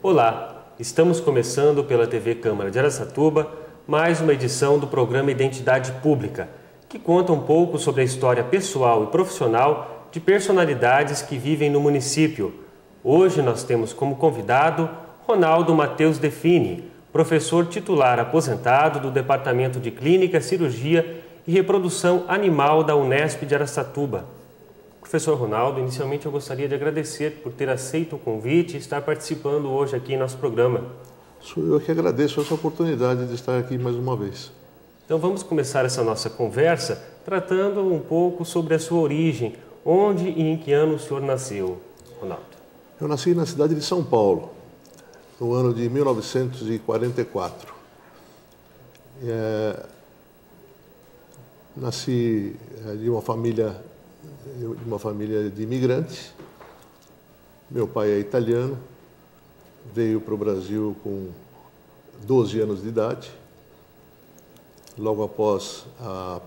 Olá, estamos começando pela TV Câmara de Araçatuba mais uma edição do programa Identidade Pública, que conta um pouco sobre a história pessoal e profissional de personalidades que vivem no município. Hoje nós temos como convidado Ronaldo Matheus Defini, professor titular aposentado do Departamento de Clínica, Cirurgia e Reprodução Animal da Unesp de Araçatuba. Professor Ronaldo, inicialmente eu gostaria de agradecer por ter aceito o convite e estar participando hoje aqui em nosso programa. Eu que agradeço essa oportunidade de estar aqui mais uma vez. Então vamos começar essa nossa conversa tratando um pouco sobre a sua origem, onde e em que ano o senhor nasceu, Ronaldo? Eu nasci na cidade de São Paulo, no ano de 1944. Nasci de uma família de imigrantes. Meu pai é italiano, veio para o Brasil com 12 anos de idade, logo após a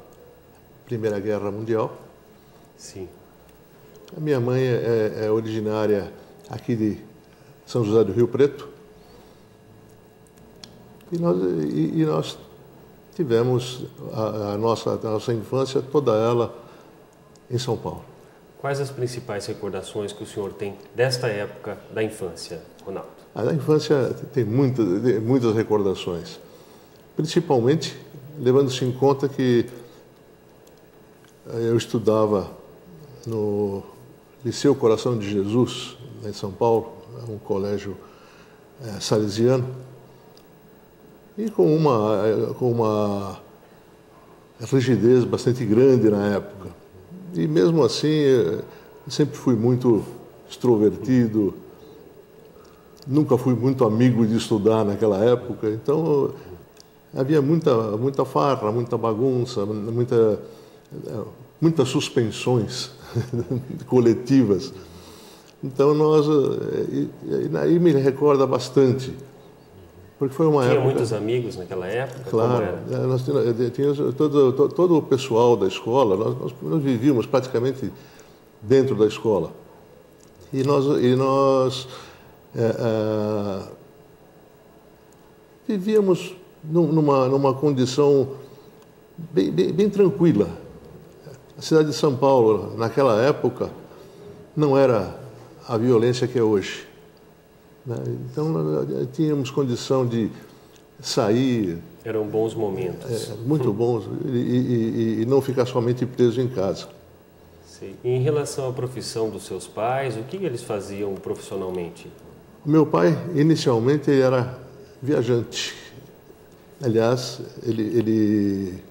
Primeira Guerra Mundial. Sim. A minha mãe é originária aqui de São José do Rio Preto. E nós tivemos a nossa infância, toda ela em São Paulo. Quais as principais recordações que o senhor tem desta época da infância, Ronaldo? A infância tem muitas recordações, principalmente levando-se em conta que eu estudava no Liceu Coração de Jesus, em São Paulo, um colégio salesiano, e com uma rigidez bastante grande na época. E mesmo assim, eu sempre fui muito extrovertido, nunca fui muito amigo de estudar naquela época, então havia muita farra, muita bagunça, muitas suspensões coletivas. Então aí me recorda bastante, porque foi uma época... Tinha muitos amigos naquela época? Claro, nós tínhamos todo o pessoal da escola, nós vivíamos praticamente dentro da escola. E nós vivíamos numa condição bem tranquila. A cidade de São Paulo, naquela época, não era a violência que é hoje. Então, nós tínhamos condição de sair... Eram bons momentos. Muito bons, e não ficar somente preso em casa. Sim. E em relação à profissão dos seus pais, o que eles faziam profissionalmente? O meu pai, inicialmente, ele era viajante. Aliás, ele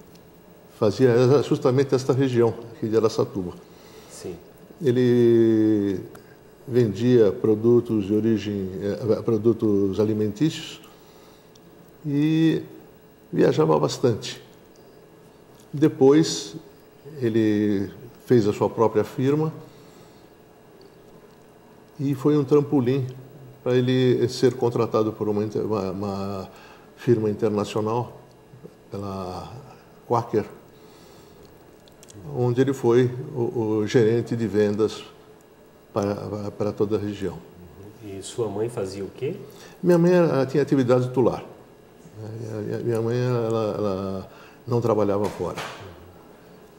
fazia justamente esta região aqui de Araçatuba. Sim. Ele vendia produtos produtos alimentícios e viajava bastante. Depois, ele fez a sua própria firma e foi um trampolim para ele ser contratado por uma firma internacional, pela Quaker, onde ele foi o gerente de vendas para toda a região. E sua mãe fazia o quê? Minha mãe tinha atividade titular. Minha mãe ela não trabalhava fora.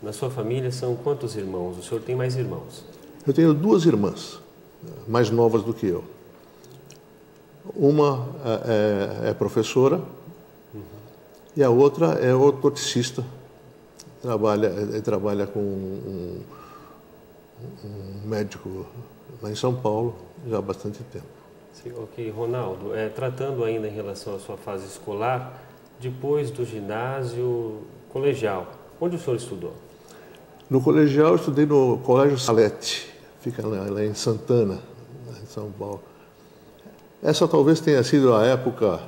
Na sua família são quantos irmãos? O senhor tem mais irmãos? Eu tenho duas irmãs, mais novas do que eu. Uma é professora e a outra é ortoticista. Trabalha com um médico lá em São Paulo já há bastante tempo. Sim, ok, Ronaldo, tratando ainda em relação à sua fase escolar, depois do ginásio colegial, onde o senhor estudou? No colegial eu estudei no Colégio Salete, fica lá em Santana, em São Paulo. Essa talvez tenha sido a época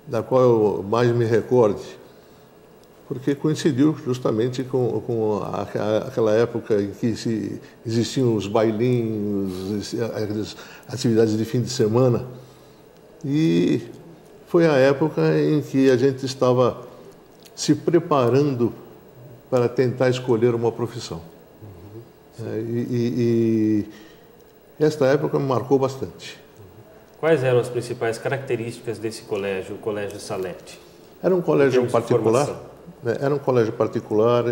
da qual eu mais me recorde, porque coincidiu justamente com aquela época em que existiam os bailinhos, as atividades de fim de semana. E foi a época em que a gente estava se preparando para tentar escolher uma profissão. E esta época me marcou bastante. Quais eram as principais características desse colégio, o Colégio Salete? Era um colégio particular, né? Era um colégio particular,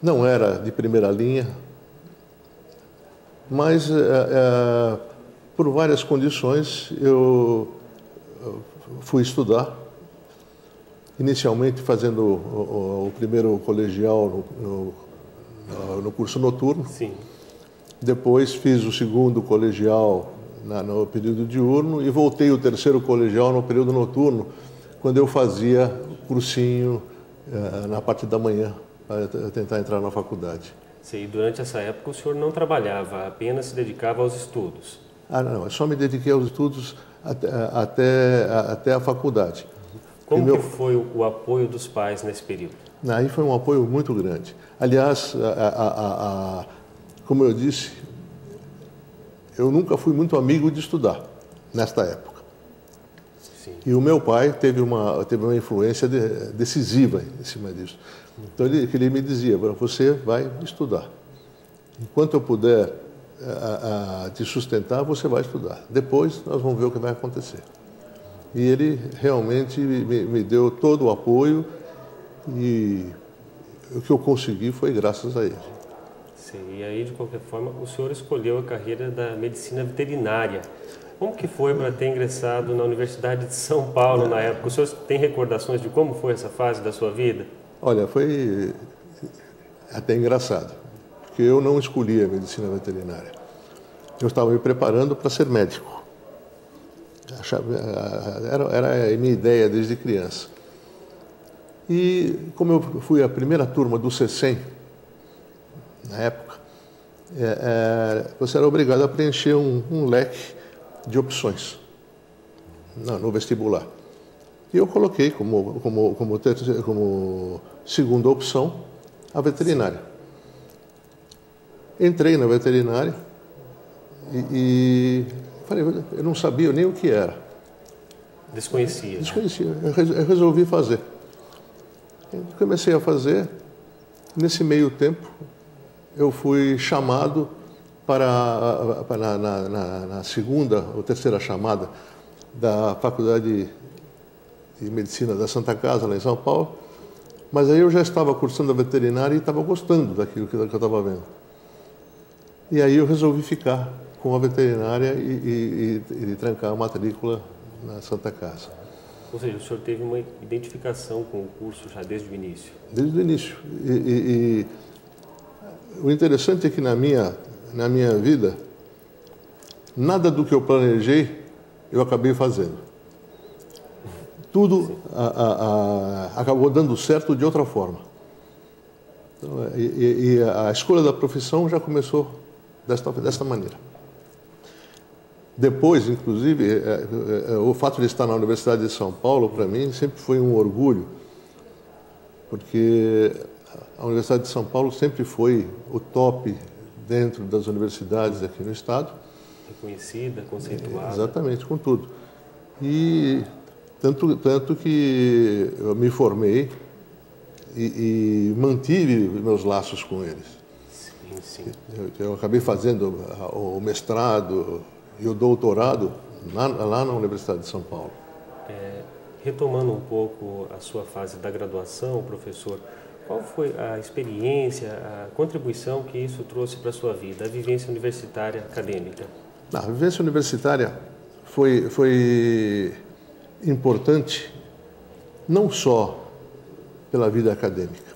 não era de primeira linha, mas por várias condições eu fui estudar, inicialmente fazendo o primeiro colegial no curso noturno. Sim. Depois fiz o segundo colegial no período diurno e voltei o terceiro colegial no período noturno, quando eu fazia cursinho na parte da manhã para tentar entrar na faculdade. Sim, e durante essa época o senhor não trabalhava, apenas se dedicava aos estudos? Não, eu só me dediquei aos estudos até a faculdade. Como que foi o apoio dos pais nesse período? Aí foi um apoio muito grande. Aliás, como eu disse, eu nunca fui muito amigo de estudar nesta época. Sim. E o meu pai teve uma influência decisiva em cima disso. Então ele me dizia: você vai estudar. Enquanto eu puder te sustentar, você vai estudar. Depois nós vamos ver o que vai acontecer. E ele realmente me deu todo o apoio e o que eu consegui foi graças a ele. Sim, e aí, de qualquer forma, o senhor escolheu a carreira da medicina veterinária. Como que foi para ter ingressado na Universidade de São Paulo na época? O senhor tem recordações de como foi essa fase da sua vida? Olha, foi até engraçado, porque eu não escolhi a medicina veterinária. Eu estava me preparando para ser médico. Era a minha ideia desde criança. E como eu fui a primeira turma do CECEM, na época, você era obrigado a preencher um leque de opções no vestibular. E eu coloquei como segunda opção a veterinária. Entrei na veterinária e falei, eu não sabia nem o que era. Desconhecia. Desconhecia. Eu resolvi fazer. Eu comecei a fazer. Nesse meio tempo, eu fui chamado na segunda ou terceira chamada da Faculdade de Medicina da Santa Casa, lá em São Paulo, mas aí eu já estava cursando a veterinária e estava gostando daquilo que eu estava vendo. E aí eu resolvi ficar com a veterinária e trancar a matrícula na Santa Casa. Ou seja, o senhor teve uma identificação com o curso já desde o início? Desde o início. O interessante é que na minha vida, nada do que eu planejei, eu acabei fazendo. Tudo acabou dando certo de outra forma. Então, a escolha da profissão já começou desta maneira. Depois, inclusive, o fato de estar na Universidade de São Paulo, para mim, sempre foi um orgulho, porque a Universidade de São Paulo sempre foi o top dentro das universidades aqui no estado. Reconhecida, conceituada. Exatamente, com tudo. E tanto que eu me formei e mantive meus laços com eles. Sim, sim. Eu acabei fazendo o mestrado e o doutorado lá na Universidade de São Paulo. Retomando um pouco a sua fase da graduação, professor, qual foi a experiência, a contribuição que isso trouxe para a sua vida, a vivência universitária acadêmica? A vivência universitária foi importante não só pela vida acadêmica,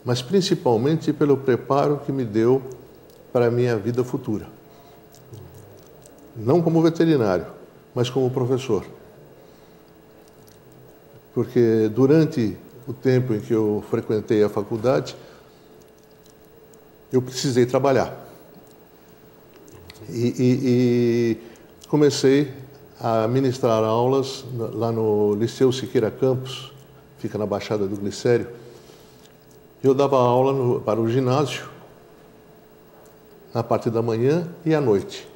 mas principalmente pelo preparo que me deu para a minha vida futura. Não como veterinário, mas como professor. Porque durante o tempo em que eu frequentei a faculdade, eu precisei trabalhar. E comecei a ministrar aulas lá no Liceu Siqueira Campos, fica na Baixada do Glicério. Eu dava aula para o ginásio, na parte da manhã e à noite.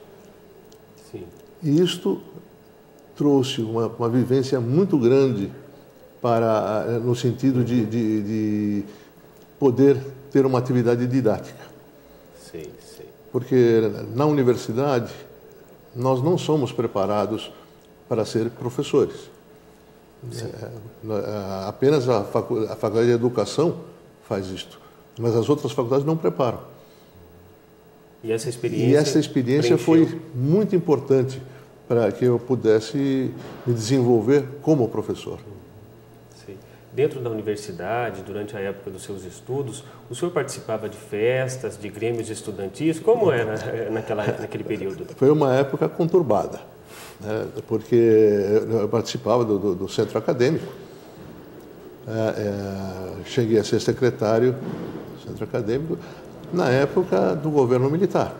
Sim. E isto trouxe uma vivência muito grande no sentido de poder ter uma atividade didática. Sim, sim. Porque na universidade nós não somos preparados para ser professores. Apenas a Faculdade de Educação faz isto, mas as outras faculdades não preparam. E essa experiência foi muito importante para que eu pudesse me desenvolver como professor. Sim. Dentro da universidade, durante a época dos seus estudos, o senhor participava de festas, de grêmios estudantis? Como era naquele período? Foi uma época conturbada, né? Porque eu participava do centro acadêmico. Cheguei a ser secretário do centro acadêmico na época do governo militar.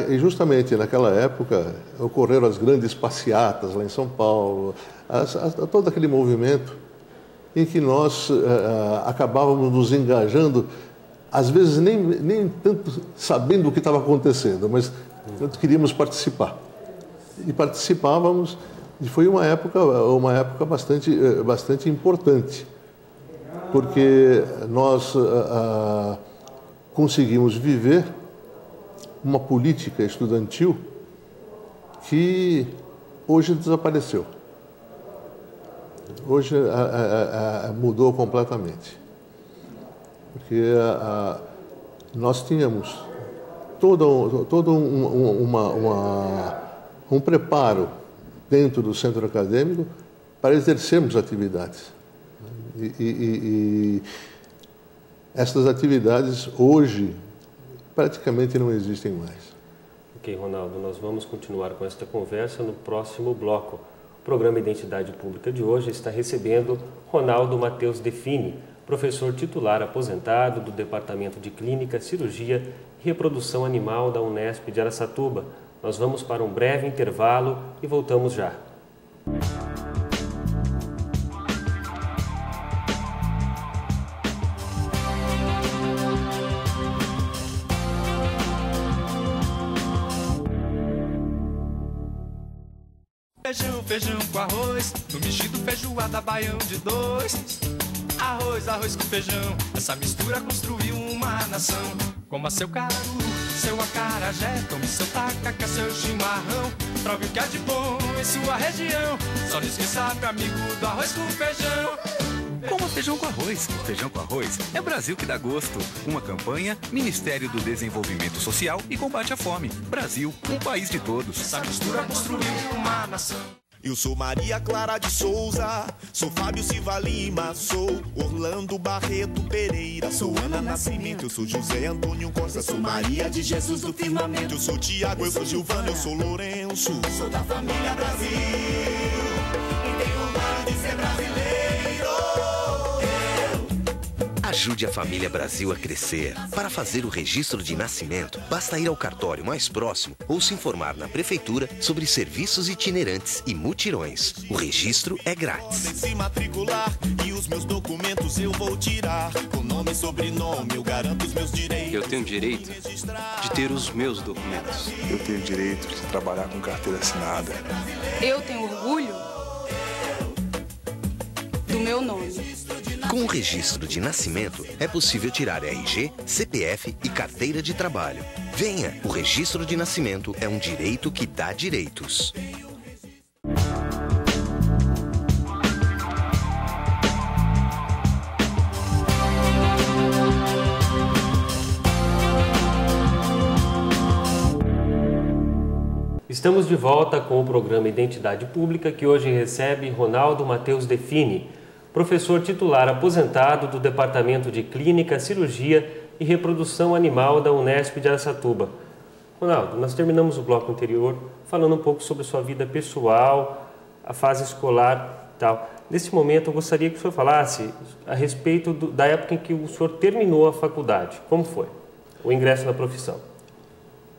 E justamente naquela época ocorreram as grandes passeatas lá em São Paulo, todo aquele movimento em que nós acabávamos nos engajando, às vezes nem tanto sabendo o que estava acontecendo, mas queríamos participar. E participávamos, e foi uma época bastante importante, porque nós conseguimos viver uma política estudantil que hoje desapareceu. Hoje mudou completamente. Porque nós tínhamos todo um preparo dentro do centro acadêmico para exercermos atividades. E essas atividades hoje praticamente não existem mais. Ok, Ronaldo, nós vamos continuar com esta conversa no próximo bloco. O programa Identidade Pública de hoje está recebendo Ronaldo Matheus Defini, professor titular aposentado do Departamento de Clínica, Cirurgia e Reprodução Animal da Unesp de Araçatuba. Nós vamos para um breve intervalo e voltamos já. Feijão com arroz, no mexido feijoada baião de dois. Arroz com feijão, essa mistura construiu uma nação. Coma seu caru, seu acarajé, tome seu tacacá, seu chimarrão. Prove o que há de bom em sua região, só não esqueça, meu amigo, do arroz com feijão. Coma feijão com arroz. Feijão com arroz é Brasil que dá gosto. Uma campanha, Ministério do Desenvolvimento Social e Combate à Fome. Brasil, um país de todos. Essa mistura construiu uma nação. Eu sou Maria Clara de Souza, sou Fábio Silva Lima, sou Orlando Barreto Pereira, sou Ana Nascimento, eu sou José Antônio Costa, sou Maria de Jesus do Firmamento, eu sou Tiago, eu sou Gilvana, eu sou Lourenço, sou da família Brasil e tenho orgulho de ser brasileiro. Ajude a família Brasil a crescer. Para fazer o registro de nascimento, basta ir ao cartório mais próximo ou se informar na prefeitura sobre serviços itinerantes e mutirões. O registro é grátis. Se matricular e os meus documentos eu vou tirar. Com nome e sobrenome eu garanto os meus direitos. Eu tenho direito de ter os meus documentos. Eu tenho direito de trabalhar com carteira assinada. Eu tenho orgulho do meu nome. Com o registro de nascimento, é possível tirar RG, CPF e carteira de trabalho. Venha, o registro de nascimento é um direito que dá direitos. Estamos de volta com o programa Identidade Pública, que hoje recebe Ronaldo Matheus Defini, professor titular aposentado do Departamento de Clínica, Cirurgia e Reprodução Animal da Unesp de Araçatuba. Ronaldo, nós terminamos o bloco anterior falando um pouco sobre sua vida pessoal, a fase escolar e tal. Nesse momento, eu gostaria que o senhor falasse a respeito da época em que o senhor terminou a faculdade. Como foi o ingresso na profissão?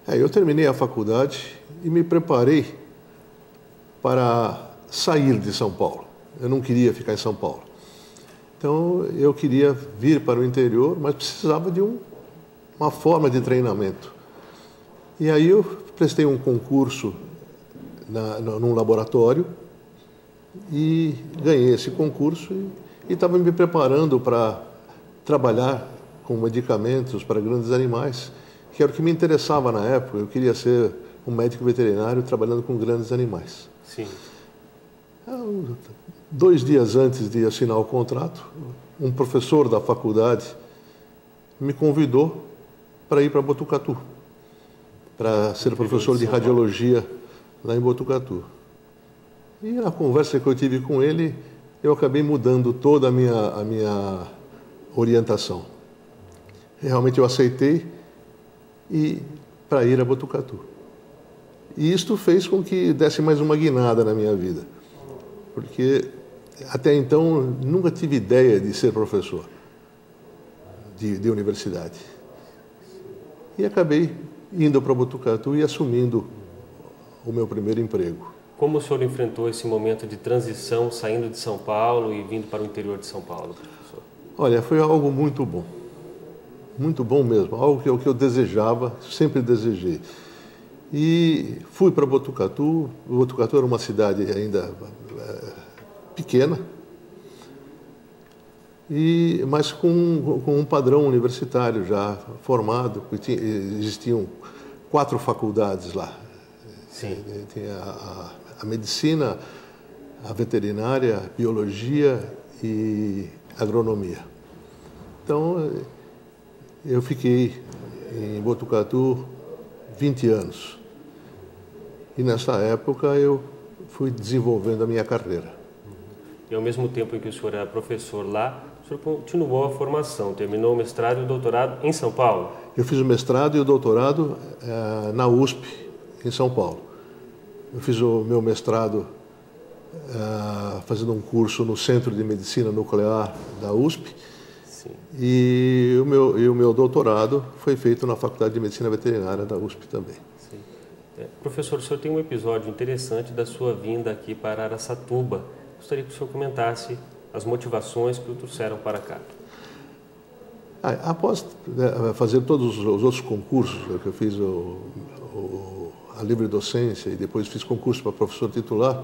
Eu terminei a faculdade e me preparei para sair de São Paulo. Eu não queria ficar em São Paulo. Então, eu queria vir para o interior, mas precisava de uma forma de treinamento. E aí eu prestei um concurso num laboratório e ganhei esse concurso e estava me preparando para trabalhar com medicamentos para grandes animais, que era o que me interessava na época. Eu queria ser um médico veterinário trabalhando com grandes animais. Sim. 2 dias antes de assinar o contrato, um professor da faculdade me convidou para ir para Botucatu, para ser professor de radiologia lá em Botucatu. E na conversa que eu tive com ele, eu acabei mudando toda a minha orientação. Realmente eu aceitei para ir a Botucatu. E isto fez com que desse mais uma guinada na minha vida, porque até então nunca tive ideia de ser professor de universidade. E acabei indo para Botucatu e assumindo o meu primeiro emprego. Como o senhor enfrentou esse momento de transição, saindo de São Paulo e vindo para o interior de São Paulo, professor? Olha, foi algo muito bom mesmo, algo que eu desejava, sempre desejei. E fui para Botucatu. Botucatu era uma cidade ainda pequena, mas com um padrão universitário já formado. Existiam 4 faculdades lá. Sim. Tinha a medicina, a veterinária, a biologia e agronomia. Então, eu fiquei em Botucatu 20 anos. E nessa época eu fui desenvolvendo a minha carreira. E ao mesmo tempo em que o senhor era professor lá, o senhor continuou a formação, terminou o mestrado e o doutorado em São Paulo? Eu fiz o mestrado e o doutorado na USP, em São Paulo. Eu fiz o meu mestrado fazendo um curso no Centro de Medicina Nuclear da USP. Sim. E o meu doutorado foi feito na Faculdade de Medicina Veterinária da USP também. Sim. Professor, o senhor tem um episódio interessante da sua vinda aqui para Araçatuba. Gostaria que o senhor comentasse as motivações que o trouxeram para cá. Após fazer todos os outros concursos, que eu fiz a livre docência e depois fiz concurso para professor titular,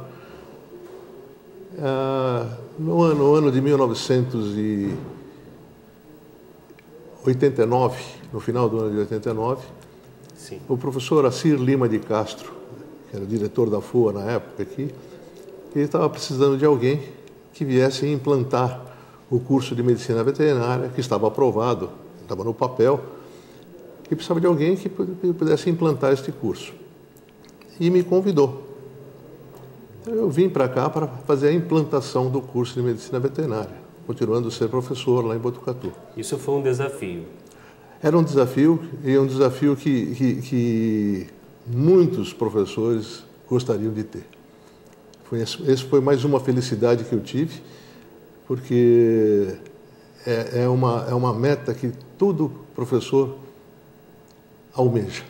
no ano de 1989, no final do ano de 89, Sim. O professor Assir Lima de Castro, que era o diretor da FOA na época aqui, ele estava precisando de alguém que viesse implantar o curso de medicina veterinária, que estava aprovado, estava no papel, e precisava de alguém que pudesse implantar este curso. E me convidou. Eu vim para cá para fazer a implantação do curso de medicina veterinária, continuando a ser professor lá em Botucatu. Isso foi um desafio? Era um desafio, e um desafio que muitos professores gostariam de ter. Esse foi mais uma felicidade que eu tive, porque é uma meta que todo professor almeja.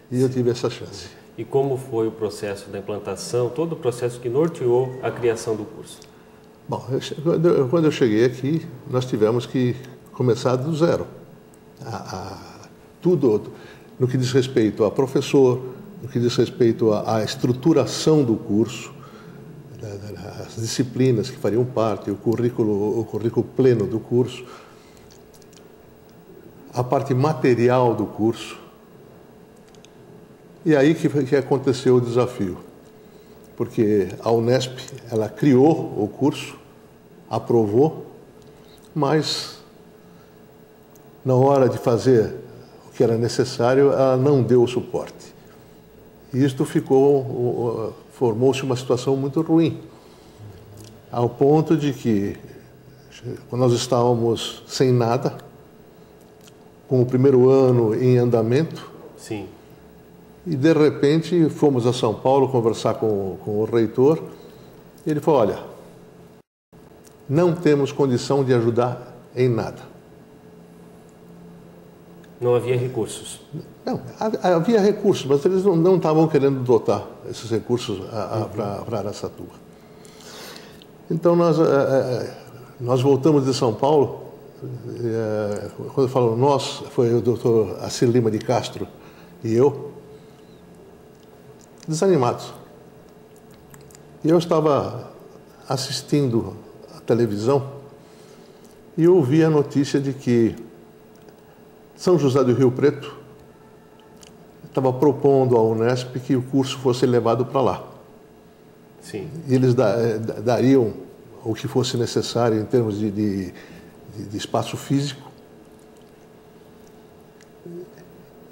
E eu tive essa chance. E como foi o processo da implantação, todo o processo que norteou a criação do curso? Bom, quando eu cheguei aqui, nós tivemos que começar do zero. Tudo no que diz respeito a professor, no que diz respeito à estruturação do curso, as disciplinas que fariam parte, o currículo pleno do curso, a parte material do curso. E aí que aconteceu o desafio, porque a Unesp ela criou o curso, aprovou, mas na hora de fazer o que era necessário, ela não deu o suporte. E isto formou-se uma situação muito ruim, ao ponto de que nós estávamos sem nada, com o primeiro ano em andamento. Sim. E de repente fomos a São Paulo conversar com o reitor, e ele falou: olha, não temos condição de ajudar em nada. Não havia recursos? Não, havia recursos, mas eles não estavam querendo dotar esses recursos para Araçatuba. Então nós voltamos de São Paulo, quando eu falo nós, foi o doutor Assir Lima de Castro e eu, desanimados. E eu estava assistindo a televisão e ouvi a notícia de que São José do Rio Preto estava propondo à Unesp que o curso fosse levado para lá. Sim. E eles dariam o que fosse necessário em termos de espaço físico.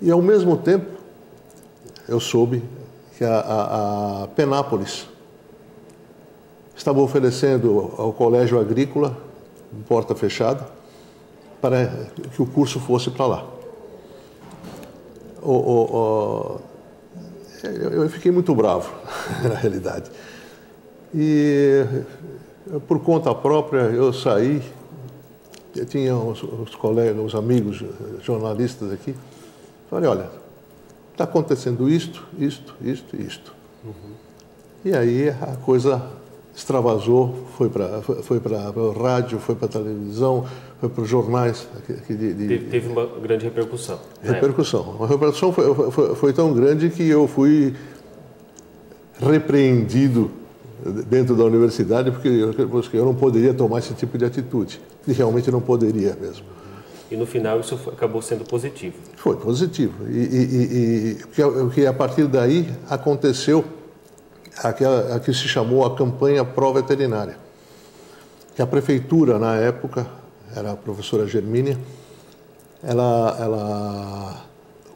E, ao mesmo tempo, eu soube que a Penápolis estava oferecendo ao Colégio Agrícola, porta fechada, para que o curso fosse para lá. Eu fiquei muito bravo, na realidade. E, por conta própria, eu saí. Eu tinha os colegas, os amigos jornalistas aqui. Falei, olha, está acontecendo isto. E aí a coisa extravasou, foi para o rádio, foi para a televisão, foi para os jornais. Teve uma grande repercussão. Repercussão. A repercussão foi tão grande que eu fui repreendido dentro da universidade porque eu não poderia tomar esse tipo de atitude. E realmente não poderia mesmo. E no final isso acabou sendo positivo. Foi positivo. Porque a partir daí aconteceu a que se chamou a campanha pró-veterinária. Que a prefeitura, na época, era a professora Germínia, ela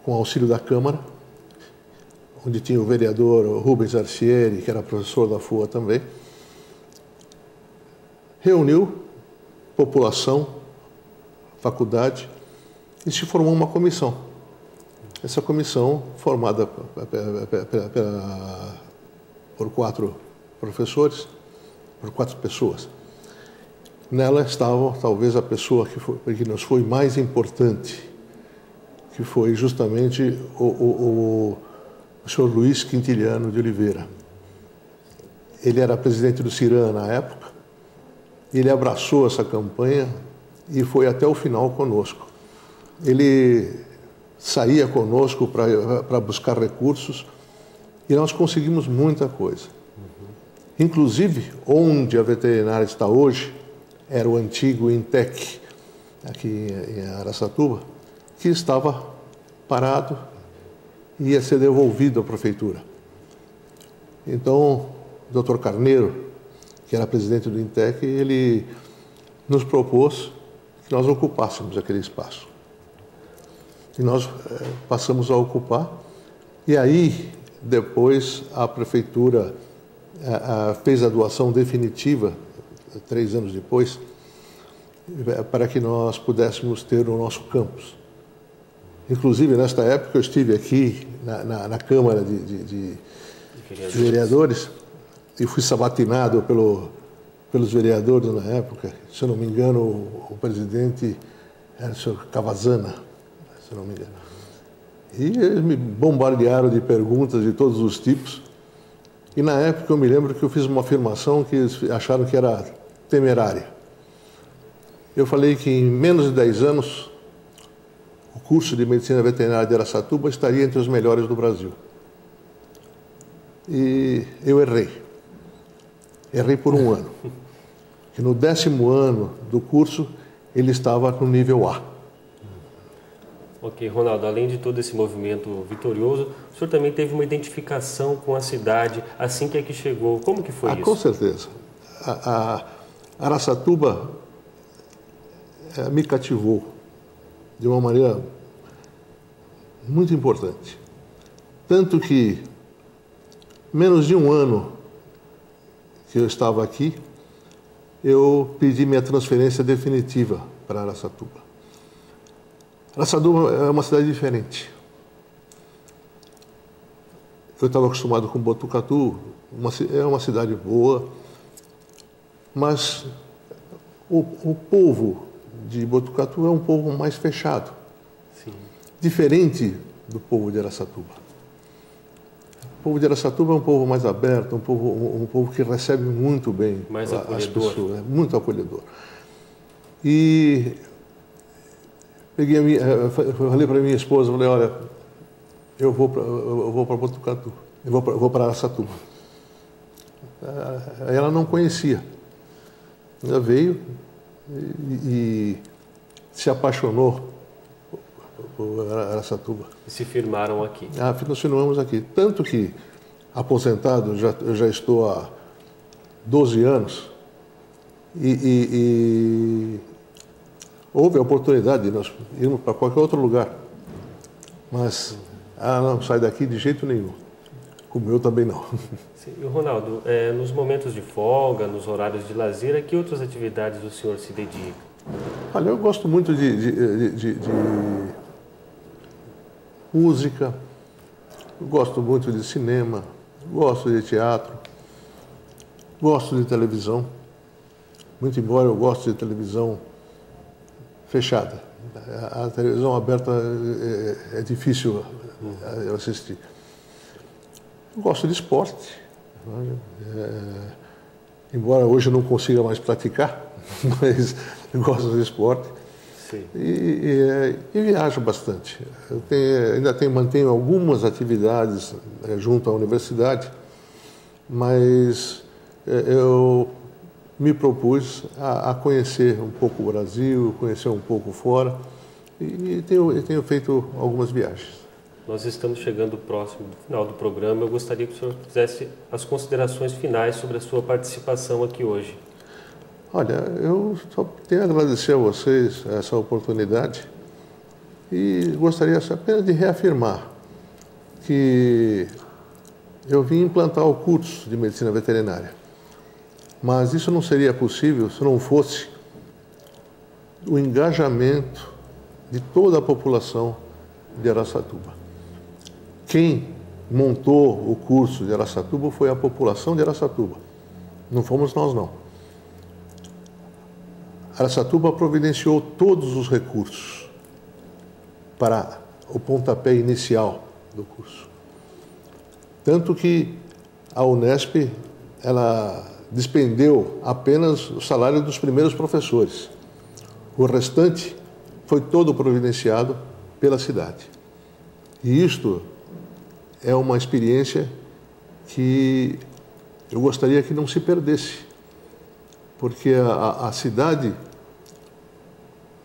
com auxílio da Câmara, onde tinha o vereador Rubens Arcieri, que era professor da FUA também, reuniu população, faculdade, e se formou uma comissão. Essa comissão, formada por 4 professores, por 4 pessoas. Nela estava talvez a pessoa que nos foi mais importante, que foi justamente o senhor Luiz Quintiliano de Oliveira. Ele era presidente do CIRAM na época, ele abraçou essa campanha e foi até o final conosco. Ele saía conosco para buscar recursos e nós conseguimos muita coisa. Inclusive, onde a veterinária está hoje, era o antigo INTEC, aqui em Araçatuba, que estava parado e ia ser devolvido à prefeitura. Então, o Dr. Carneiro, que era presidente do INTEC, ele nos propôs que nós ocupássemos aquele espaço. E nós passamos a ocupar. E aí, depois, a prefeitura fez a doação definitiva, 3 anos depois, para que nós pudéssemos ter o nosso campus. Inclusive, nesta época, eu estive aqui na Câmara de Vereadores e fui sabatinado pelos vereadores na época. Se eu não me engano, o presidente era o senhor Cavazana, se eu não me engano. E eles me bombardearam de perguntas de todos os tipos. E na época eu me lembro que eu fiz uma afirmação que eles acharam que era temerária. Eu falei que em menos de 10 anos o curso de Medicina Veterinária de Araçatuba estaria entre os melhores do Brasil. E eu errei. Errei por 1 ano. Que no 10º ano do curso ele estava no nível A. Ok, Ronaldo, além de todo esse movimento vitorioso, o senhor também teve uma identificação com a cidade assim que aqui chegou. Como que foi isso? Com certeza. A Araçatuba me cativou de uma maneira muito importante. Tanto que, menos de 1 ano que eu estava aqui, eu pedi minha transferência definitiva para Araçatuba. Araçatuba é uma cidade diferente. Eu estava acostumado com Botucatu, é uma cidade boa, mas o povo de Botucatu é um povo mais fechado. Sim. Diferente do povo de Araçatuba. O povo de Araçatuba é um povo mais aberto, um povo que recebe muito bem as pessoas, é muito acolhedor. E falei para minha esposa, falei, olha, eu vou para Botucatu, eu vou para Araçatuba. Ela não conhecia. Ela veio e se apaixonou por Araçatuba. E se firmaram aqui? Nós firmamos aqui. Tanto que, aposentado, eu já estou há 12 anos e houve a oportunidade de nós irmos para qualquer outro lugar. Mas, não sai daqui de jeito nenhum. Como eu também não. Sim. E, Ronaldo, nos momentos de folga, nos horários de lazer, a que outras atividades o senhor se dedica? Olha, eu gosto muito de música, gosto muito de cinema, gosto de teatro, gosto de televisão, muito embora eu goste de televisão fechada. A televisão aberta é difícil eu assistir. Eu gosto de esporte, embora hoje eu não consiga mais praticar, mas eu gosto de esporte. Sim. E viajo bastante. Mantenho algumas atividades junto à universidade, mas eu me propus a conhecer um pouco o Brasil, conhecer um pouco fora, e tenho feito algumas viagens. Nós estamos chegando próximo do final do programa. Eu gostaria que o senhor fizesse as considerações finais sobre a sua participação aqui hoje. Olha, eu só tenho a agradecer a vocês essa oportunidade e gostaria apenas de reafirmar que eu vim implantar o curso de medicina veterinária, mas isso não seria possível se não fosse o engajamento de toda a população de Araçatuba. Quem montou o curso de Araçatuba foi a população de Araçatuba, não fomos nós não. Araçatuba providenciou todos os recursos para o pontapé inicial do curso. Tanto que a Unesp, ela despendeu apenas o salário dos primeiros professores. O restante foi todo providenciado pela cidade. E isto é uma experiência que eu gostaria que não se perdesse, porque a cidade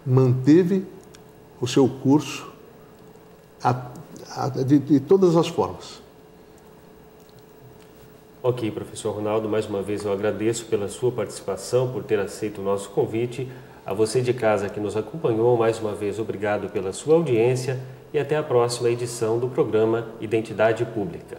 manteve o seu curso de todas as formas. Ok, professor Ronaldo, mais uma vez eu agradeço pela sua participação, por ter aceito o nosso convite. A você de casa que nos acompanhou, mais uma vez obrigado pela sua audiência e até a próxima edição do programa Identidade Pública.